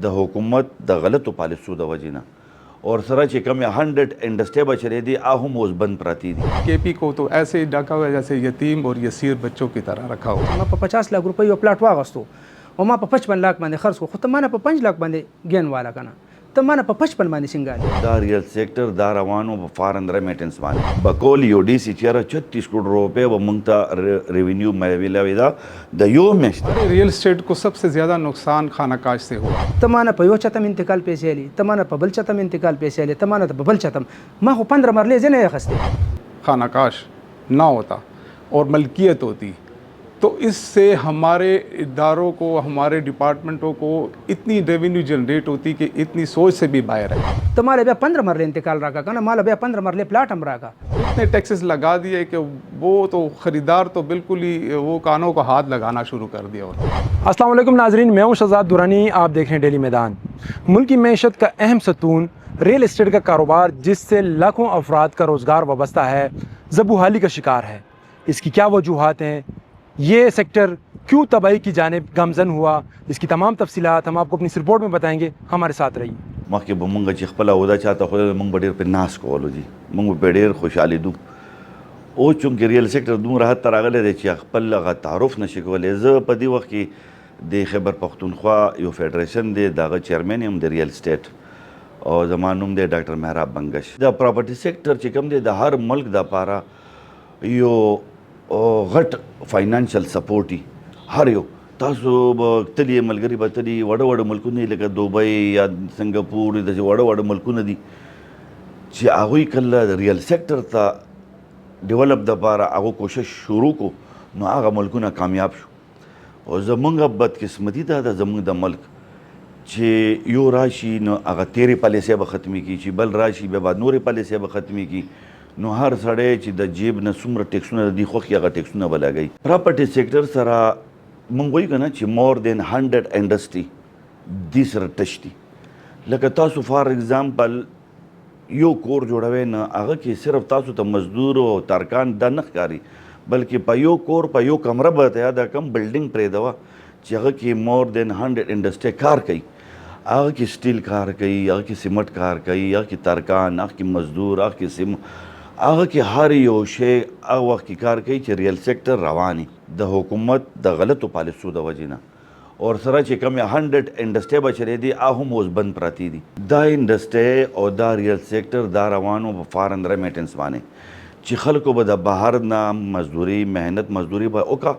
د حکومت د غلطو پالیسو د وجې نه और सरा چې کوم 100 इंडस्ट्री बचरे दी आहम ओस बंद प्राती दी केपी को तो ऐसे ही डाका हुआ जैसे यतीम और यसीर बच्चों की तरह रखा हुआ। मैं 50 लाख रुपये प्लाट वागस्तु और मैं 55 लाख बंदे खर्च को खुद मैंने 5 लाख बंदे गेन वाला करना तो मैंने 55 बंदे सिंगाली दा रियल सेक्टर दा रवानो फारंद्र मेंटेनेंस वाले बकोल यूडीसी चेरा 36 करोड़ रुपए व मुंगता रेवेन्यू मेविला विदा द यो मेश रियल एस्टेट को सबसे ज़्यादा नुकसान खानाकाश से हुआ। तमाना पयो चतम इंतकाल पैसे ली तमाना पबल चतम इंतकाल पैसे ली तमाना बबल चतम मैं 15 मरले जने खस्ते खानाकाश ना होता और मलकियत होती तो इससे हमारे इदारों को हमारे डिपार्टमेंटों को इतनी रेवेन्यू जनरेट होती कि इतनी सोच से भी बाहर है। तुम्हारे भैया 15 मरले इंतकाल रखा कहना माला भैया 15 मरले प्लाट हम रखा इतने टैक्सेस लगा दिए कि वो तो ख़रीदार तो बिल्कुल ही वो कानों को हाथ लगाना शुरू कर दिया। अस्सलाम वालेकुम नाजरीन, मैं हूं शहजाद दुरानी, आप देख रहे हैं डेली मैदान। मुल्क की मैशत का अहम सतून रियल एस्टेट का कारोबार जिससे लाखों अफराद का रोज़गार वाबस्ता है, ज़बूहाली का शिकार है। इसकी क्या वजूहात हैं, ये सेक्टर क्यों तबाही की जानिब गामजन हुआ, इसकी तमाम तफसीलात हम आपको अपनी इस रिपोर्ट में बताएंगे। हमारे साथ रहिए। मखे बमंगा چې خپل اودا چاته خو موږ ډېر په ناس کولو دي موږ په ډېر خوشاله دو او چونکې ریل سېکټر دومره حد ته راغلی دی چې خپل هغه تعارف نشي کولی. زه په دې وخت کې د خیبر پښتونخوا یو فیډریشن دی دغه چیرمن یم د ریل سټیټ او زما نوم دی ډاکټر مهراب بنگش. د پراپرټي سېکټر چې کوم دی د هر ملک دپاره یو غټ فاینانشل سپورټ هر یو تاسو به تللی ملګري به تلي وړه وړه ملکونه لکه دوبۍ یا سنګاپور داسې وړه وړه ملکونه دي چې هغوی کله د ریل سېکټر ته ډیولپ دپاره هغو کوشش شروع کو نو هغه ملکونه کامیاب شو. او زمونږ بدقسمتي دا ده زمونږ د ملک چې یو راشي نو هغه تیرې پالیسۍ به ختمې کړي چې بل راشي بیا به نورې پالیسۍ به ختمې کړي. نو هر سړی چې د جیب نه څومره ټیکسونه دي خوښي هغه ټیکسونه به لګوي. پراپرټي سېکټر سره مونږ وایو که نه چې مور دین 100 انډسټري دې سره ټچ دي. لکه تاسو فار اگزامپل یو کور جوړوئ نه هغه کې صرف تاسو ته مزدور او ترکان دا نه ښکاري بلکې په یو کور په یو کمره به ته دا کم بلډینګ پرېږدوه چې هغه کې مور دین 100 انډسټري کار کوي. هغه کې سټیل کار کوي، هغه کې سیمنټ کار کوي، هغه کې ترکان، هغه کې مزدور، هغه کې هغه کې هر یو شی هغه وخت کې کار کوي چې ریل سېکټر رواني د حکومت د غلطو پالیسو د وجې نه اور سره چې کوم 100 انډسټری بچرې دي هم اوس بند پراتی دي. دا انډسټری او دا ریل سېکټر دا روانو په فارندره میټنس باندې چې خلکو به د بهر نه مزدوري محنت مزدوري به وکړه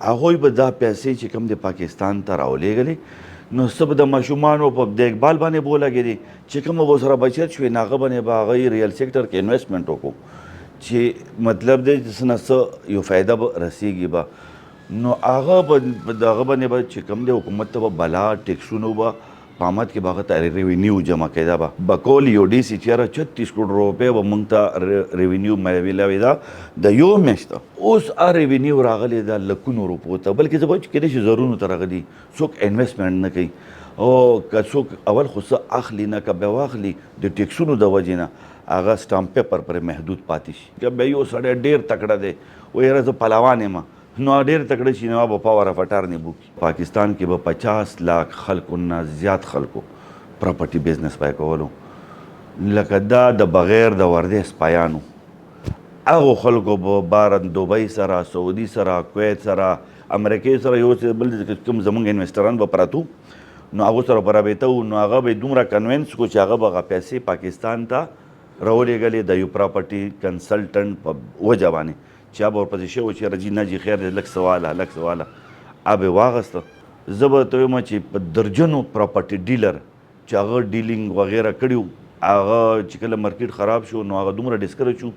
هغوی به دا پیسې چې کوم د پاکستان ته راولېږلې نو څه به د ماشومانو په دیکبال باندې به ولګېدې چې کومه به ورسره بچت شوې نو هغه باندې به هغوی ریل سېکټر کې انویسټمنټ وکړو چې مطلب دی چې څه نه څه یو فایده به رسېږي به نو هغه به د هغه باندې به چې کوم دی حکومت ته به بلا ټیکسونو به په عامت کې به هغه ته ریونیو جمع کېده به بکول یو ډي سي چېره 36 کروڑ روپۍ به موږ ته ریونیو میلوي ده د یو میاشت ته. اوس ریونیو راغلی ده لکونو روپو ته بلکې زه به چې کېدای شي زرونو ته راغلي څوک انویسټمنټ نه کوي او که څوک اول خو څه اخلي نه که بیا واخلي د ټیکسونو د وجې نه هغه سټامپ پیپر پرې محدود پاتې شي. که بیا یو سړی ډېر تکړه دی و یاره زه پهلوان یم نو ډېر تکړه شي نو به پاور اف اټارني بوکي. پاکستان کې به 50 لاک خلکو نه زیات خلکو پراپرټي بزنس پای کولو لکه دا د بغیر د وردې سپایانو هغو خلکو به بار دوبۍ سره سعودي سره کویت سره امریکې سره یو بل کوم زمونږ انویسټران به پراتو نو هغو سره به رابطه وو نو هغه به دومره کنوینس کو چې هغه به هغه پیسې پاکستان ته راولېږلې د یو پراپرټي کنسلټنټ په وجه باندې چې هغه ورپسې شوی و چې رجي نه جي خیر دی لږ سواله هغه به واغسته. زه به ته وایم چې په درجنو پراپرټي ډیلر چې هغه ډیلینګ وغیره کړي هغه چې کله مارکیټ خراب شو نو هغه دومره ډسکرج شو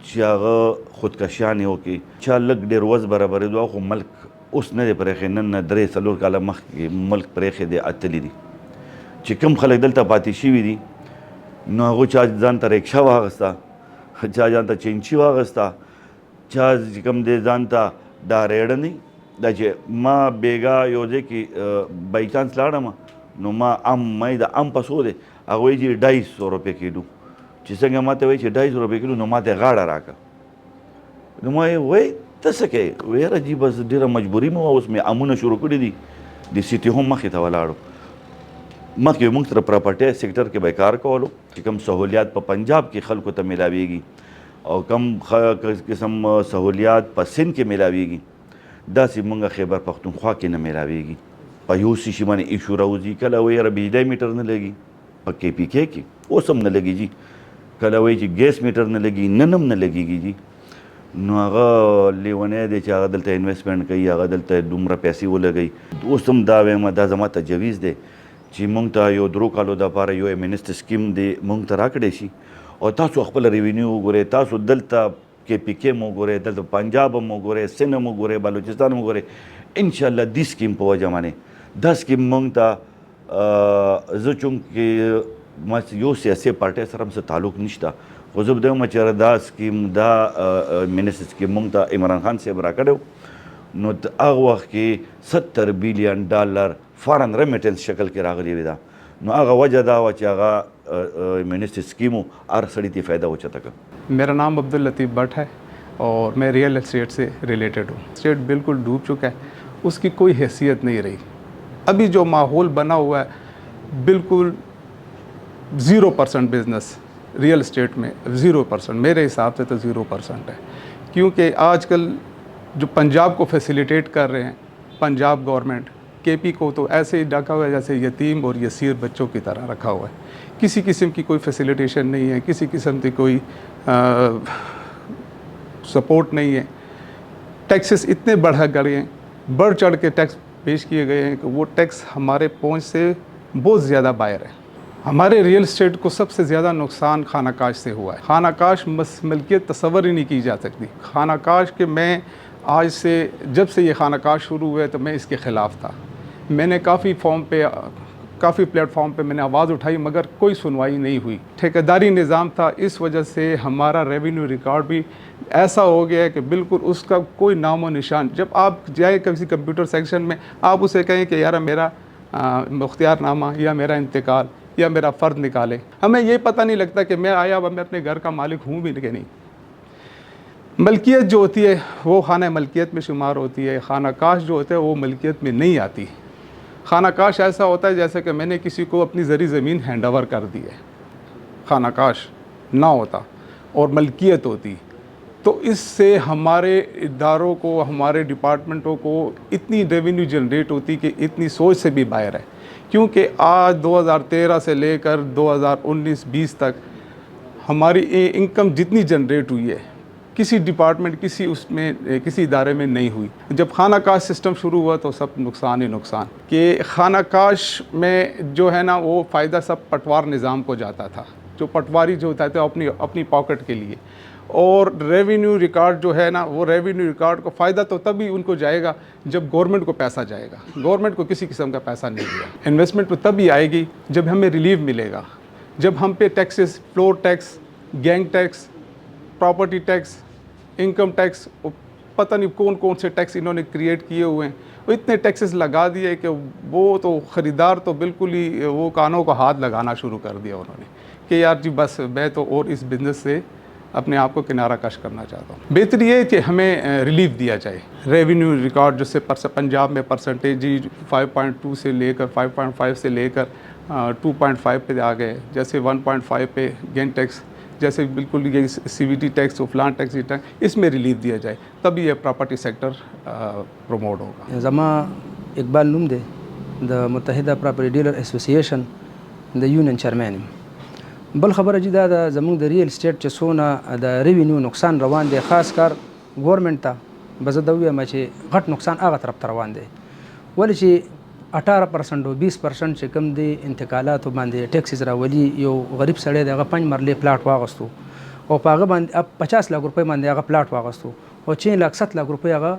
چې هغه خودکشیانې وکړي چا لږ ډېر وز برابرېدو خو ملک اوس نه دی پرېښی نن نه 3-4 کاله مخکې ملک پرېښی دی اتلي دي چې کوم خلک دلته پاتې شوي دي نو هغو چا ځان ته ریکشا واغسته چا ځان ته چینچي واغسته چا چې کوم دی ځان ته دا ریډه دا چې ما بیګا یو ځای کې بای چانس لاړم نو ما مې د په څو دی هغه وایي چې 250 روپۍ کیلو چې څنګه ما ته وایي چې 250 روپۍ کیلو نو ما ته غاړه راکړه نو ما یې وایي ته څه کوې وایي یاره جي بس ډېره مجبوري مې وه اوس مې امونه شروع کړي دي د سیټي هم مخې ته ولاړو مخکې موږ سره پراپرټي سیکټر کې به کار کولو چې کوم سہولیات په پنجاب کې خلکو ته ملاویږي او کم قسم سہولیات په سند کې ملاویږي داسې موږ خیبر پښتونخوا کې نه ملاویږي په یو څه شي باندې ایشو راوځي کله وایي یاره بجلی میټر نه لګي په کې پی کې کې اوس هم نه لګي جي کله وایي چې ګیس میټر نه لګي نن هم نه لګېږي جي نو هغه لیونی دی چې هغه دلته انویسټمنټ کوي هغه دلته دومره پیسې ولګوي اوس هم دا وایم دا زما تجویز دی چې موږ ته یو 3 کالو دپاره یو امنیست سکیم دی موږ ته راکړی شي او تاسو خپل ریونیو وګورئ تاسو دلته کې پی کې هم وګورئ دلته پنجاب هم وګورئ سند هم وګورئ بلوچستان هم وګورئ انشاءالله دې سکیم په وجه باندې دا سکیم موږ ته زه چونکې ما یو سیاسي پارټۍ سره هم څه تعلق نشته خو زه به دا وایم چې دا سکیم دا منیسټ سکیم موږ ته عمران خان صاحب راکړی نو هغه وخت کې $70 بلین فارن ریمیټنس شکل کې راغلی وي دا نو هغه وجه دا وه چې هغه منیسټ سکیم هر سړي ته فایده اوچته کړه میرا نام عبداللطیف بٹ ہے اور میں ریئل اسٹیٹ سے ریلیٹڈ ہوں اسٹیٹ بالکل ڈوب چکا ہے اس کی کوئی حیثیت نہیں رہی ابھی جو ماحول بنا ہوا ہے بالکل 0% بزنس ریئل اسٹیٹ میں 0% میرے حساب سے تو 0% ہے کیونکہ آج کل جو پنجاب کو فیسیلیٹیٹ کر رہے ہیں پنجاب گورنمنٹ کے پی کو تو ایسے ہی ڈھکا ہوا ہے جیسے یتیم اور یسیر بچوں کی طرح رکھا ہوا ہے کسی قسم کی کوئی فیسیلیٹیشن نہیں ہے کسی قسم کی کوئی سپورٹ نہیں ہے ٹیکسز اتنے بڑھ چڑھ کے ٹیکس پیش کیے گئے ہیں کہ وہ ٹیکس ہمارے پہنچ سے بہت زیادہ باہر ہے ہمارے ریئل اسٹیٹ کو سب سے زیادہ نقصان خانہ کاش سے ہوا ہے خانہ کاش ملکیت تصور ہی نہیں کی جا سکتی خانہ کاش کہ میں آج سے جب سے یہ خانہ کاش شروع ہوئے تو میں اس کے خلاف تھا میں نے کافی پلیٹ فارم پہ میں نے آواز اٹھائی مگر کوئی سنوائی نہیں ہوئی ٹھیکیداری نظام تھا اس وجہ سے ہمارا ریونیو ریکارڈ بھی ایسا ہو گیا ہے کہ بالکل اس کا کوئی نام و نشان جب آپ جائیں کسی کمپیوٹر سیکشن میں آپ اسے کہیں کہ یار میرا مختار نامہ یا میرا انتقال یا میرا فرد نکالے ہمیں یہ پتہ نہیں لگتا کہ میں آیا میں اپنے گھر کا مالک ہوں بھی کہ نہیں ملکیت جو ہوتی ہے وہ خانہ ملکیت میں شمار ہوتی ہے خانہ کاش جو ہوتا ہے وہ ملکیت میں نہیں آتی خانہ کاش ایسا ہوتا ہے جیسے کہ میں نے کسی کو اپنی زرعی زمین ہینڈ اوور کر دی ہے خانہ کاش نہ ہوتا اور ملکیت ہوتی تو اس سے ہمارے اداروں کو ہمارے ڈپارٹمنٹوں کو اتنی ریونیو جنریٹ ہوتی کہ اتنی سوچ سے بھی باہر ہے کیونکہ آج 2013 سے لے کر 2019-20 تک ہماری انکم جتنی جنریٹ ہوئی ہے کسی ڈپارٹمنٹ کسی ادارے میں نہیں ہوئی جب خانہ کاش سسٹم شروع ہوا تو سب نقصان ہی نقصان کہ خانہ کاش میں جو ہے نا وہ فائدہ سب پٹوار نظام کو جاتا تھا جو پٹواری جو ہوتا تھا اپنی پاکٹ کے لیے اور ریونیو ریکارڈ جو ہے نا وہ ریونیو ریکارڈ کو فائدہ تو تبھی ان کو جائے گا جب گورنمنٹ کو پیسہ جائے گا گورنمنٹ کو کسی قسم کا پیسہ نہیں دیا انویسٹمنٹ تو تبھی آئے گی جب ہمیں ریلیف ملے گا جب ہم پہ ٹیکسز فلور ٹیکس گینگ ٹیکس پراپرٹی ٹیکس انکم ٹیکس پتہ نہیں کون سے ٹیکس انہوں نے کریٹ کیے ہوئے ہیں وہ اتنے ٹیکسز لگا دیے کہ وہ تو خریدار تو بالکل ہی وہ کانوں کو ہاتھ لگانا شروع کر دیا انہوں نے کہ یار جی بس میں تو اور اس بزنس سے اپنے آپ کو کنارہ کش کرنا چاہتا ہوں بہتر یہ کہ ہمیں ریلیف دیا جائے ریونیو ریکارڈ جس سے پنجاب میں پرسنٹیج 5.2 سے لے کر 5.5 سے لے کر 2.5 پہ آ گئے جیسے 1.5 پہ گین ٹیکس جیسے بالکل یہ سی وی ٹی ٹیکس فلان ٹیکس اس میں ریلیف دیا جائے تبھی یہ پراپرٹی سیکٹر پروموٹ ہوگا زما اقبال نوم دی د متحده پراپرٹی ډیلر ایسوسییشن د یونین چیرمن بل خبره چې دا د زموږ د ریل اسټیټ چې څونه د ریوینیو نقصان روان دی خاص کار ګورنمنټ ته به زه دا ووایم چې غټ نقصان هغه طرف ته روان دی ولې چې 18% او 20% چې کوم دی انتقالاتو باندې ټیکسز راولي یو غریب سړی دی هغه 5 مرلې پلاټ واغستو او په هغه باندې 50 لک روپۍ باندې هغه پلاټ واغستو او 6 لک 7 لک روپۍ هغه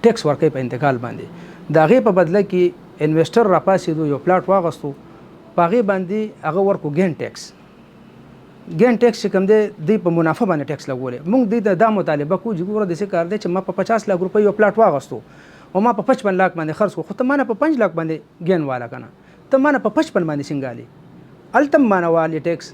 ټیکس ورکوي په انتقال باندې د هغې په بدله کې انویسټر راپاسېدو یو پلاټ واغستو په هغې باندې هغه ورکو ګین ټیکس چې کوم دی دوی په منافع باندې ټیکس لګولې موږ دوی ته دا مطالبه کوو چې ګوره داسې کار دی چې ما په 50 لک روپۍ یو پلاټ واغستو او ما په 55 لک باندې خرڅ کړو خو ته ما نه په 5 لک باندې ګین والا که نه ته ما نه په 55 باندې سینګالې هلته هم ما نه والې ټیکس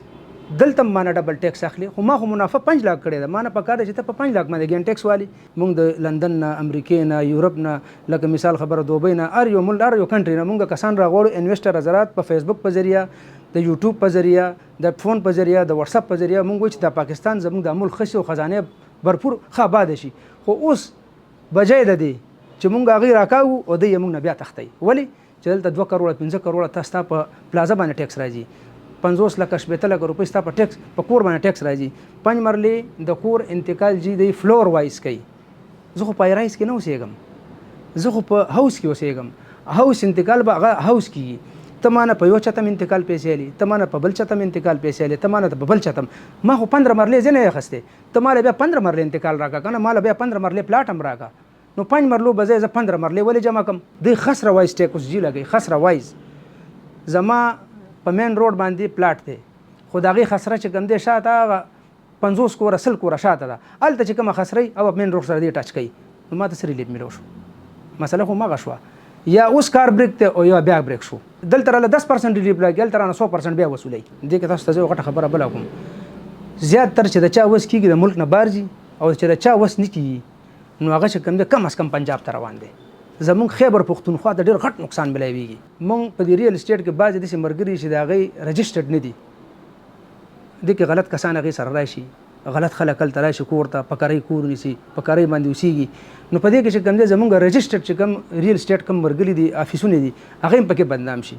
دلته مانه ډبل ټیکس اخلي خو ما خو منافع 5 لک کړی ده مانه پکار دی چې ته په 5 لک باندې ګین ټیکس والی مونږ د لندن نه امریکا نه یورپ نه لکه مثال خبره دوبۍ نه ار یو کنټری نه مونږ کسان راغوړو انویسټر حضرات په فیسبوک په ذریعہ د یوټیوب په ذریعہ د فون په ذریعہ د واتس اپ په ذریعہ مونږ چې د پاکستان زموږ د ملک خسي او خزانه भरपूर ښه آباد شي خو اوس بجای د دې چې مونږ هغې راکاږو او دوی یې مونږ نه بیا تښتوي ولې چې دلته 2 کروړه 15 کروړه تا ستا په پلازه باندې ټیکس راځي 50 لک 80 لک روپۍ ستا په ټیکس په کور باندې ټیکس راځي 5 مرلې د کور انتقال جی دی فلور وایز کوي زه خو په رایس کې نه اوسېږم زه خو په هاوس کې اوسېږم هاوس انتقال به هغه هاوس کې ته مانه په یو چتم انتقال پیسې لې ته مانه په بل چتم انتقال پیسې لې ته مانه په بل چتم ما خو 15 مرلې ځنه اخسته ته مال بیا 15 مرلې انتقال راکا کنه مال بیا 15 مرلې پلاټ هم راکا نو 5 مرلو بځای ز 15 مرلې ولې جمع کم د خسره وایز ټیکس جی لګي خسره وایز زما په مین روډ باندې پلاټ دی خو دغه خسره چې کوم دی شاته 50 کور اصل کور شاته ده الته چې کوم خسرې او مین روډ سره دی ټچ کوي نو ما ته سری لیب ملو شو مسله خو مغه شو یا اوس کار بریک ته او یا بیا بریک شو دلته له 10% ریپلای ګل تر 100% بیا وصولای دې کې تاسو ته غټه خبره بل کوم زیات تر چې د چا وس کیږي د ملک نه بارځي او چې د چا وس نکي نو هغه چې کوم د کم از کم پنجاب ته روان دي زمونږ خیبر پختونخوا ته ډېر غټ نقصان ملایويږي مونږ په دې ریل اسټیټ کې بعضې داسې مرګري چې د هغې رجسټرډ نه دي دې کې غلط کسان هغې سره راشي غلط خلک هلته راشي کور ته په کرۍ کور نیسي په کرۍ باندې اوسېږي نو په دې کې چې کوم دی زمونږ رجسټرډ چې کوم ریل اسټیټ کوم مرګلي دي افیسونه دي هغې هم پکې بدنام شي